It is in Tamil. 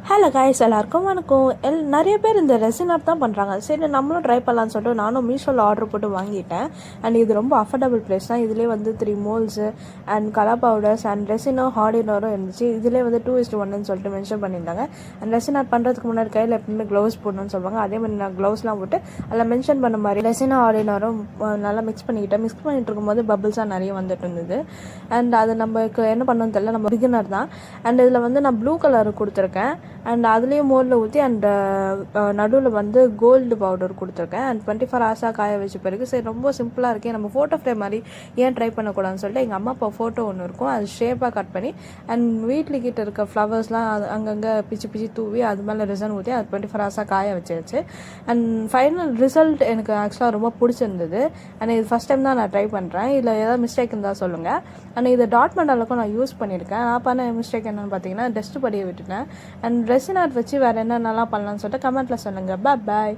ஹலோ காய்ஸ், எல்லாருக்கும் வணக்கம். நிறைய பேர் இந்த ரெசின் ஆர்ட் தான் பண்ணுறாங்க. சரி, நம்மளும் ட்ரை பண்ணலான்னு சொல்லிட்டு நானும் மீஷோவில் ஆர்டர் போட்டு வாங்கிட்டேன். அண்ட் இது ரொம்ப அஃபோர்டபுள் ப்ரைஸ் தான். இதிலே வந்து 3 moulds and colour powders and ரெசினும் ஹார்டினரும் இருந்துச்சு. இதிலே வந்து 2:1 சொல்லிட்டு மென்ஷன் பண்ணியிருந்தாங்க. அண்ட் ரெசின் ஆர்ட் பண்ணுறதுக்கு முன்னாடி கையில் எப்பவுமே க்ளவுஸ் போடணும்னு சொல்லுவாங்க. அதே மாதிரி நான் க்ளவுஸ்லாம் போட்டு அதில் மென்ஷன் பண்ண மாதிரி ரெசினும் ஹார்டினரும் நல்லா மிக்ஸ் பண்ணிட்டு இருக்கும்போது பபிள்ஸாக நிறைய வந்துட்டு இருந்தது. அண்ட் அது நமக்கு என்ன பண்ணணும்னு தெரியல, நம்ம பிகினர் தான். அண்ட் இதில் வந்து நான் ப்ளூ கலர் கொடுத்துருக்கேன். அண்ட் அதுலேயும் மோரில் ஊற்றி அண்ட் நடுவில் வந்து கோல்டு பவுடர் கொடுத்துருக்கேன். அண்ட் 24 ஹவர்ஸாக காய வச்ச பிறகு சரி, ரொம்ப சிம்பிளாக இருக்கே, நம்ம ஃபோட்டோ ஃப்ரேம் மாதிரி ஏன் ட்ரை பண்ணக்கூடாதுன்னு சொல்லிட்டு எங்கள் அம்மா அப்பா ஃபோட்டோ ஒன்று இருக்கும், அது ஷேப்பாக கட் பண்ணி அண்ட் வீட்லிக்கிட்ட இருக்க ஃப்ளவர்ஸ்லாம் அங்கங்கே பிச்சு தூவி அது மேலே ரிசன் ஊற்றி அது 24 ஹவர்ஸாக காய வச்சிருச்சு. அண்ட் ஃபைனல் ரிசல்ட் எனக்கு ஆக்சுவலாக ரொம்ப பிடிச்சிருந்தது. அண்ட் இது ஃபஸ்ட் டைம் தான் நான் ட்ரை பண்ணுறேன். இதில் ஏதாவது மிஸ்டேக் இருந்தால் சொல்லுங்கள். அண்ட் இது டாட் மண்டாலுக்கும் நான் யூஸ் பண்ணியிருக்கேன். நான் பண்ண மிஸ்டேக் என்னென்னு பார்த்தீங்கன்னா, டஸ்ட்டு படியை விட்டுட்டேன். அண்ட் ரெசின் ஆர்ட் வச்சு வேறு என்னென்னலாம் பண்ணலான்னு சொல்லிட்டு கமெண்ட்டில் சொல்லுங்கள். பாய்.